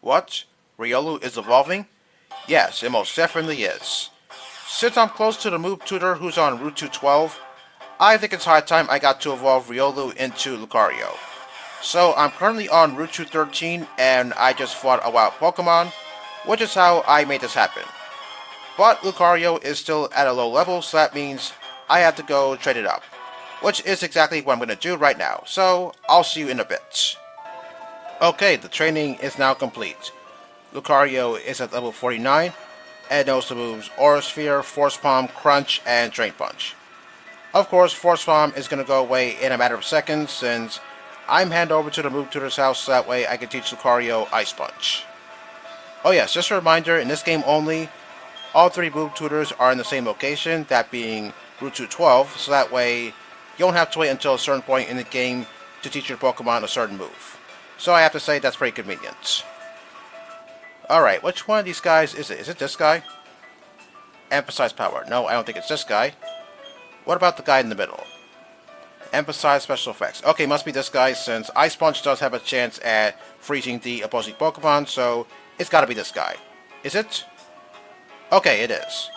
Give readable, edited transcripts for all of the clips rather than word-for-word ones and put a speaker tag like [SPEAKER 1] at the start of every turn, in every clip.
[SPEAKER 1] What? Riolu is evolving? Yes, it most definitely is. Since I'm close to the move tutor who's on Route 212, I think it's high time I got to evolve Riolu into Lucario. So I'm currently on Route 213 and I just fought a wild Pokemon, which is how I made this happen. But Lucario is still at a low level, so that means I have to go trade it up. Which is exactly what I'm going to do right now, so I'll see you in a bit. Okay, the training is now complete. Lucario is at level 49 and knows the moves Aura Sphere, Force Palm, Crunch, and Drain Punch. Of course, Force Palm is going to go away in a matter of seconds since I'm heading over to the move tutor's house so that way I can teach Lucario Ice Punch. Oh yes, just a reminder, in this game only, all three move tutors are in the same location, that being Route 212, so that way you don't have to wait until a certain point in the game to teach your Pokemon a certain move. So I have to say that's pretty convenient. Alright, which one of these guys is it? Is it this guy? Emphasize power. No, I don't think it's this guy. What about the guy in the middle? Emphasize special effects. Okay, must be this guy since Ice Punch does have a chance at freezing the opposing Pokemon, so it's gotta be this guy. Is it? Okay, it is.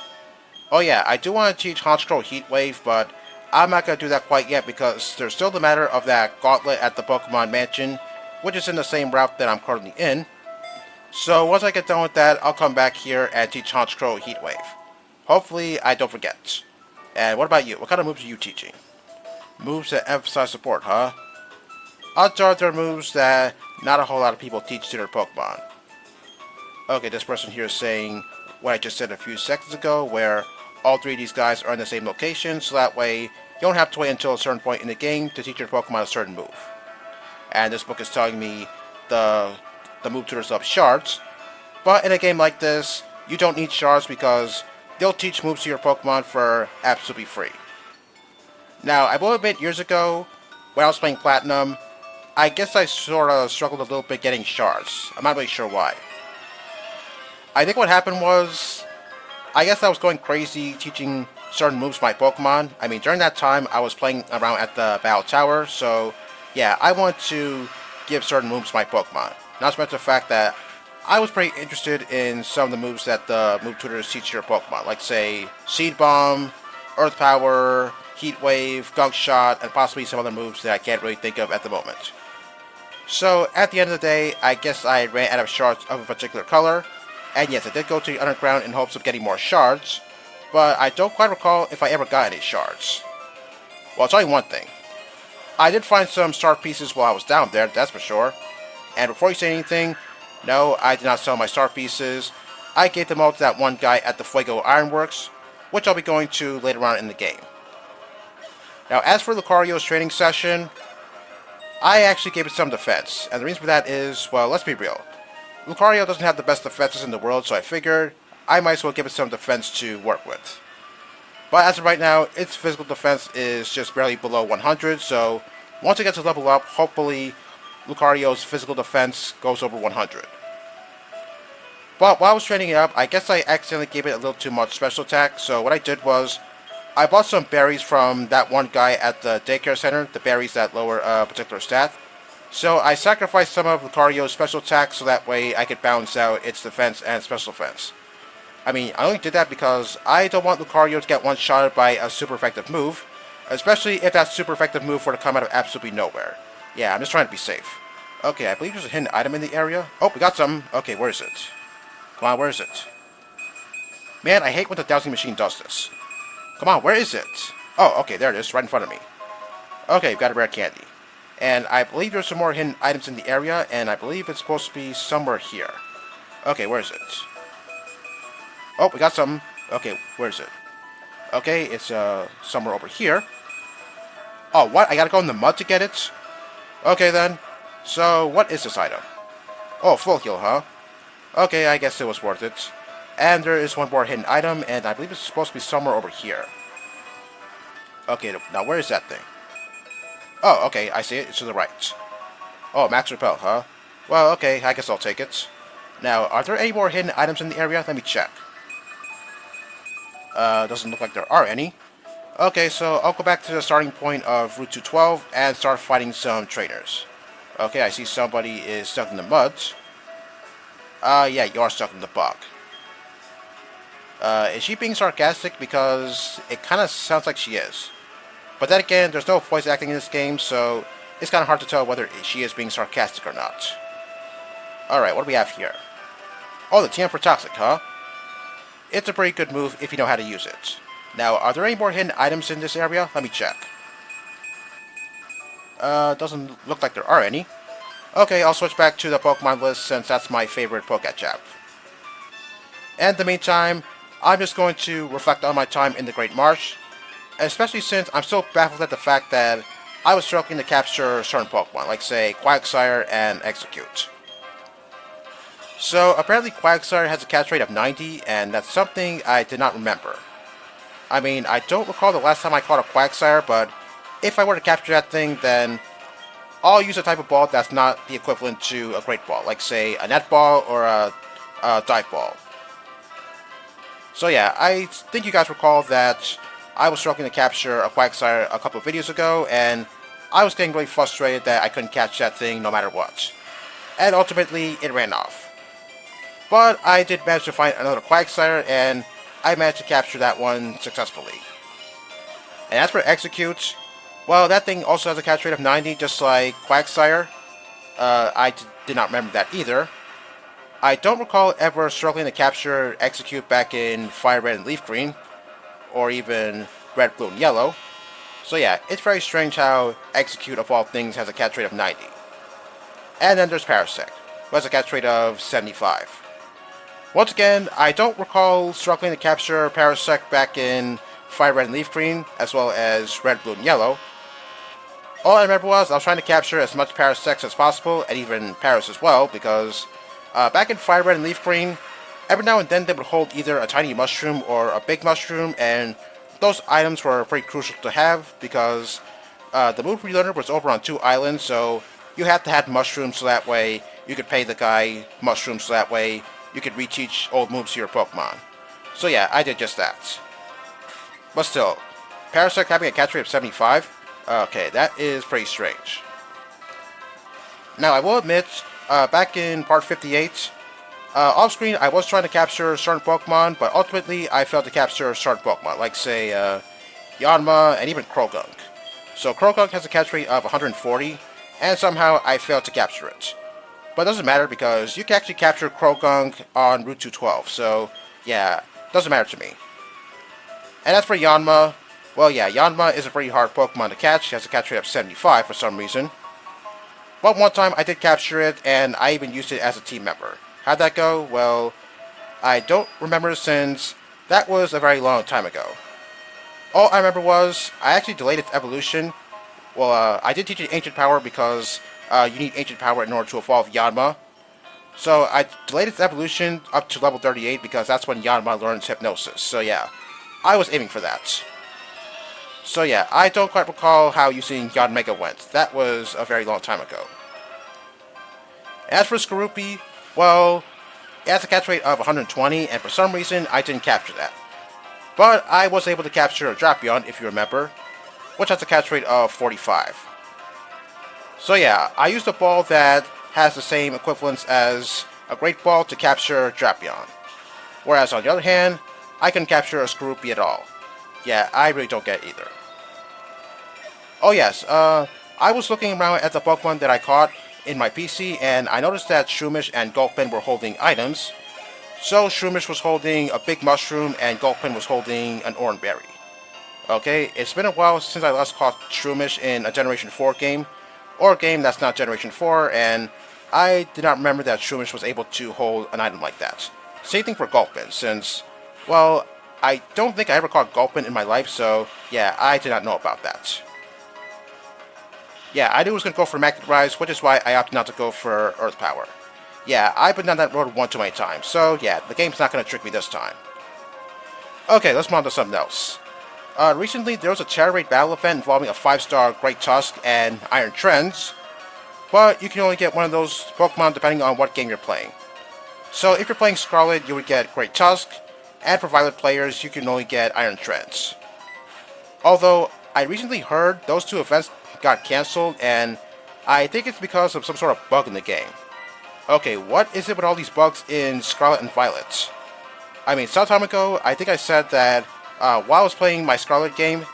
[SPEAKER 1] Oh yeah, I do want to teach Honchkrow Heat Wave, but I'm not gonna do that quite yet because there's still the matter of that gauntlet at the Pokemon Mansion, which is in the same route that I'm currently in. So once I get done with that, I'll come back here and teach Honchkrow Heat Wave. Hopefully I don't forget. And what about you? What kind of moves are you teaching? Moves that emphasize support, huh? Odds are they're moves that not a whole lot of people teach to their Pokemon. Okay, this person here is saying what I just said a few seconds ago, where all three of these guys are in the same location, so that way you don't have to wait until a certain point in the game to teach your Pokemon a certain move. And this book is telling me the move tutors of shards, but in a game like this, you don't need shards because they'll teach moves to your Pokemon for absolutely free. Now, I will admit years ago, when I was playing Platinum, I guess I sort of struggled a little bit getting shards. I'm not really sure why. I think what happened was, I guess I was going crazy teaching certain moves to my Pokemon. I mean, during that time, I was playing around at the Battle Tower, so yeah, I wanted to give certain moves to my Pokemon. Not to mention the fact that I was pretty interested in some of the moves that the move tutors teach your Pokemon, like say Seed Bomb, Earth Power, Heat Wave, Gunk Shot, and possibly some other moves that I can't really think of at the moment. So at the end of the day, I guess I ran out of shards of a particular color, and yes, I did go to the underground in hopes of getting more shards, but I don't quite recall if I ever got any shards. Well, I'll tell you one thing. I did find some star pieces while I was down there, that's for sure. And before you say anything, no, I did not sell my star pieces. I gave them all to that one guy at the Fuego Ironworks, which I'll be going to later on in the game. Now, as for Lucario's training session, I actually gave it some defense, and the reason for that is, well, let's be real. Lucario doesn't have the best defenses in the world, so I figured I might as well give it some defense to work with. But as of right now, its physical defense is just barely below 100, so once it gets to level up, hopefully Lucario's physical defense goes over 100. But while I was training it up, I guess I accidentally gave it a little too much special attack, so what I did was, I bought some berries from that one guy at the daycare center, the berries that lower a particular stat. So I sacrificed some of Lucario's special attacks so that way I could balance out its defense and special defense. I mean, I only did that because I don't want Lucario to get one-shotted by a super effective move, especially if that super effective move were to come out of absolutely nowhere. Yeah, I'm just trying to be safe. Okay, I believe there's a hidden item in the area. Oh, we got some. Okay, where is it? Come on, where is it? Man, I hate when the dowsing machine does this. Come on, where is it? Oh, okay, there it is, right in front of me. Okay, we've got a rare candy. And I believe there's some more hidden items in the area, and I believe it's supposed to be somewhere here. Okay, where is it? Oh, we got some. Okay, where is it? Okay, it's somewhere over here. Oh, what? I gotta go in the mud to get it? Okay, then. So, what is this item? Oh, full heal, huh? Okay, I guess it was worth it. And there is one more hidden item, and I believe it's supposed to be somewhere over here. Okay, now where is that thing? Oh, okay, I see it. It's to the right. Oh, Max Repel, huh? Well, okay, I guess I'll take it. Now, are there any more hidden items in the area? Let me check. Doesn't look like there are any. Okay, so I'll go back to the starting point of Route 212 and start fighting some trainers. Okay, I see somebody is stuck in the mud. Yeah, you are stuck in the bug. Is she being sarcastic? Because it kind of sounds like she is. But then again, there's no voice acting in this game, so it's kind of hard to tell whether she is being sarcastic or not. Alright, what do we have here? Oh, the TM for Toxic, huh? It's a pretty good move if you know how to use it. Now, are there any more hidden items in this area? Let me check. Doesn't look like there are any. Okay, I'll switch back to the Pokemon list since that's my favorite Pokecap. And in the meantime, I'm just going to reflect on my time in the Great March, especially since I'm still baffled at the fact that I was struggling to capture certain Pokemon, like say Quagsire and Execute. So apparently Quagsire has a catch rate of 90, and that's something I did not remember. I mean, I don't recall the last time I caught a Quagsire, but if I were to capture that thing, then I'll use a type of ball that's not the equivalent to a Great Ball, like say a Net Ball or a Dive Ball. So yeah, I think you guys recall that I was struggling to capture a Quagsire a couple of videos ago, and I was getting really frustrated that I couldn't catch that thing no matter what. And ultimately, it ran off. But I did manage to find another Quagsire, and I managed to capture that one successfully. And as for Execute, well, that thing also has a catch rate of 90, just like Quagsire. I did not remember that either. I don't recall ever struggling to capture Execute back in Fire Red and Leaf Green, or even Red, Blue, and Yellow. So yeah, it's very strange how Execute of all things has a catch rate of 90. And then there's Parasect, who has a catch rate of 75. Once again, I don't recall struggling to capture Parasect back in Fire Red and Leaf Green, as well as Red, Blue, and Yellow. All I remember was I was trying to capture as much Parasect as possible, and even Paras as well, because back in Fire Red and Leaf Green, every now and then they would hold either a tiny mushroom or a big mushroom, and those items were pretty crucial to have, because the move relearner was over on 2 islands, so you had to have mushrooms so that way you could pay the guy mushrooms so that way you could reteach old moves to your Pokemon. So yeah, I did just that. But still, Parasect having a catch rate of 75? Okay, that is pretty strange. Now, I will admit, back in part 58, off screen I was trying to capture certain Pokemon, but ultimately I failed to capture certain Pokemon, like say, Yanma and even Croagunk. So Croagunk has a catch rate of 140, and somehow I failed to capture it. But it doesn't matter because you can actually capture Croagunk on Route 212, so yeah, doesn't matter to me. And as for Yanma, well yeah, Yanma is a pretty hard Pokemon to catch. He has a catch rate of 75 for some reason. But one time I did capture it, and I even used it as a team member. How'd that go? Well, I don't remember since that was a very long time ago. All I remember was I actually delayed its evolution. Well, I did teach it Ancient Power because you need Ancient Power in order to evolve Yanma. So I delayed its evolution up to level 38 because that's when Yanma learns Hypnosis. So yeah, I was aiming for that. So yeah, I don't quite recall how using Yanmega went. That was a very long time ago. As for Skorupi, well, it has a catch rate of 120, and for some reason I didn't capture that. But I was able to capture a Drapion, if you remember, which has a catch rate of 45. So yeah, I used a ball that has the same equivalence as a Great Ball to capture Drapion. Whereas on the other hand, I couldn't capture a Skorupi at all. Yeah, I really don't get it either. Oh yes, I was looking around at the Pokemon that I caught in my PC, and I noticed that Shroomish and Gulpin were holding items. So Shroomish was holding a big mushroom, and Gulpin was holding an orange berry. Okay, it's been a while since I last caught Shroomish in a Generation 4 game, or a game that's not Generation 4, and I did not remember that Shroomish was able to hold an item like that. Same thing for Gulpin, since, well, I don't think I ever caught Gulpin in my life, so yeah, I did not know about that. Yeah, I knew it was going to go for Magnet Rise, which is why I opted not to go for Earth Power. Yeah, I've been down that road one too many times, so yeah, the game's not going to trick me this time. Okay, let's move on to something else. Recently, there was a Tera Raid battle event involving a 5-star Great Tusk and Iron Trends, but you can only get one of those Pokemon depending on what game you're playing. So if you're playing Scarlet, you would get Great Tusk, and for Violet players, you can only get Iron Trends. Although, I recently heard those two events got cancelled, and I think it's because of some sort of bug in the game. Okay, what is it with all these bugs in Scarlet and Violet? I mean, some time ago, I think I said that while I was playing my Scarlet game,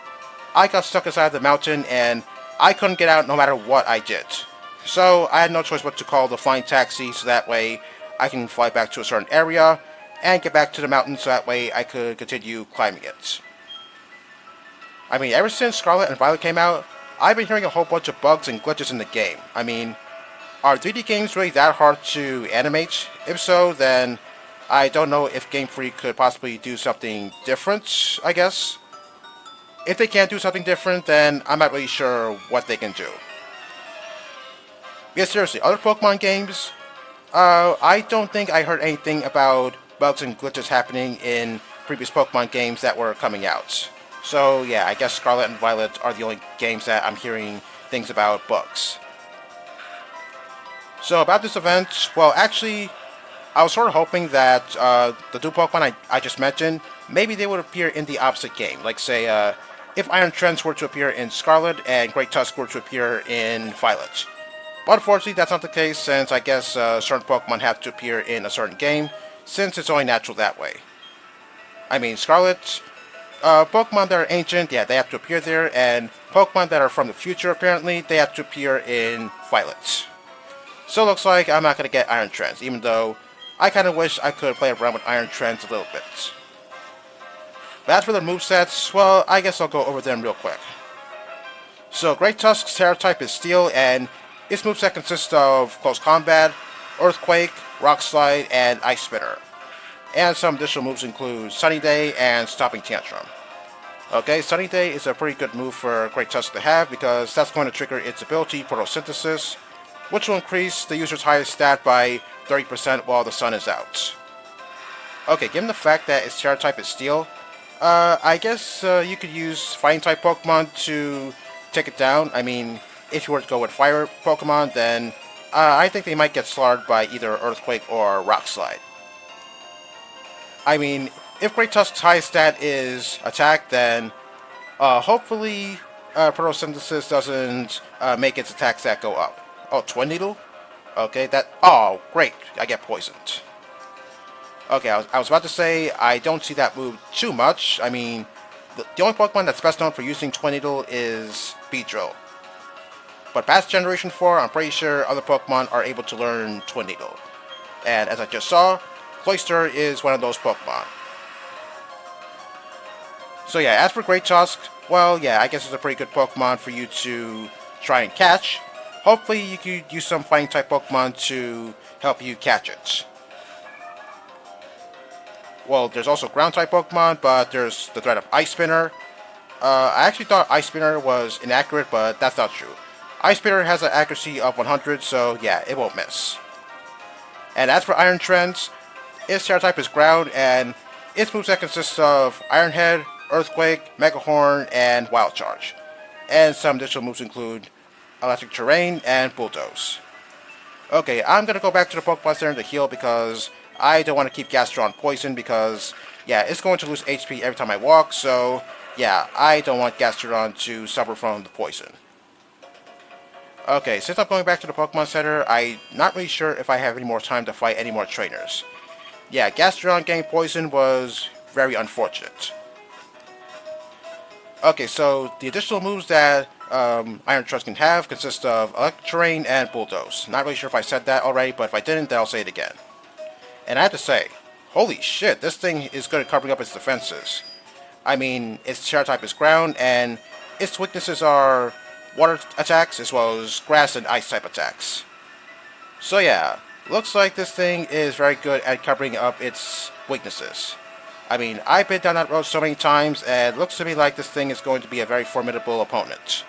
[SPEAKER 1] I got stuck inside the mountain and I couldn't get out no matter what I did. So I had no choice but to call the flying taxi so that way I can fly back to a certain area and get back to the mountain so that way I could continue climbing it. I mean, ever since Scarlet and Violet came out, I've been hearing a whole bunch of bugs and glitches in the game. I mean, are 3D games really that hard to animate? If so, then I don't know if Gamefreak could possibly do something different, I guess. If they can't do something different, then I'm not really sure what they can do. Yeah, seriously, other Pokemon games, I don't think I heard anything about bugs and glitches happening in previous Pokemon games that were coming out. So yeah, I guess Scarlet and Violet are the only games that I'm hearing things about bugs. So about this event, well actually, I was sort of hoping that the two Pokemon I just mentioned, maybe they would appear in the opposite game. Like say, if Iron Trends were to appear in Scarlet and Great Tusk were to appear in Violet. But unfortunately, that's not the case since I guess certain Pokemon have to appear in a certain game, since it's only natural that way. I mean, Scarlet, Pokemon that are ancient, yeah, they have to appear there, and Pokemon that are from the future, apparently, they have to appear in Violet. So it looks like I'm not going to get Iron Trends, even though I kind of wish I could play around with Iron Trends a little bit. But as for the movesets, well, I guess I'll go over them real quick. So Great Tusk's Tera type is Steel, and its moveset consists of Close Combat, Earthquake, Rock Slide, and Ice Spinner. And some additional moves include Sunny Day and Stopping Tantrum. Okay, Sunny Day is a pretty good move for Great Tusk to have because that's going to trigger its ability, Photosynthesis, which will increase the user's highest stat by 30% while the sun is out. Okay, given the fact that its Tera type is Steel, I guess you could use Fighting type Pokemon to take it down. I mean, if you were to go with Fire Pokemon, then I think they might get slaughtered by either Earthquake or Rock Slide. I mean, if Great Tusk's highest stat is Attack, then hopefully Photosynthesis doesn't make its attack stat go up. Oh, Twin Needle? Okay, that... Oh, great. I get poisoned. Okay, I was about to say, I don't see that move too much. I mean, the only Pokemon that's best known for using Twin Needle is Beedrill. But past Generation 4, I'm pretty sure other Pokemon are able to learn Twin Needle. And as I just saw, Cloyster is one of those Pokemon. So yeah, as for Great Tusk, well, yeah, I guess it's a pretty good Pokemon for you to try and catch. Hopefully you could use some Fighting type Pokemon to help you catch it. Well, there's also Ground type Pokemon, but there's the threat of Ice Spinner. I actually thought Ice Spinner was inaccurate, but that's not true. Ice Spinner has an accuracy of 100, so yeah, it won't miss. And as for Iron Trends, its Tera type is Ground, and its moveset consists of Iron Head, Earthquake, Mega Horn, and Wild Charge. And some additional moves include Electric Terrain and Bulldoze. Okay, I'm gonna go back to the Pokemon Center to heal because I don't want to keep Gastrodon poisoned because, yeah, it's going to lose HP every time I walk, so, yeah, I don't want Gastrodon to suffer from the poison. Okay, since I'm going back to the Pokemon Center, I'm not really sure if I have any more time to fight any more trainers. Yeah, Gastrodon getting poisoned was very unfortunate. Okay, so the additional moves that Iron Trust can have consist of Electric Terrain and Bulldoze. Not really sure if I said that already, but if I didn't, then I'll say it again. And I have to say, holy shit, this thing is good at covering up its defenses. I mean, its Tera type is Ground, and its weaknesses are Water attacks as well as Grass and Ice type attacks. So yeah, looks like this thing is very good at covering up its weaknesses. I mean, I've been down that road so many times, and it looks to me like this thing is going to be a very formidable opponent.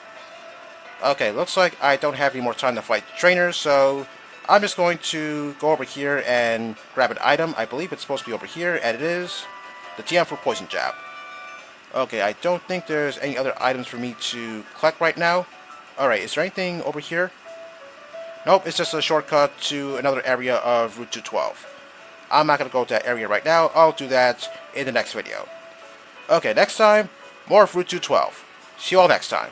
[SPEAKER 1] Okay, looks like I don't have any more time to fight the trainers, so I'm just going to go over here and grab an item. I believe it's supposed to be over here, and it is the TM for Poison Jab. Okay, I don't think there's any other items for me to collect right now. Alright, is there anything over here? Nope, it's just a shortcut to another area of Route 212. I'm not going to go to that area right now. I'll do that in the next video. Okay, next time, more of Route 212. See you all next time.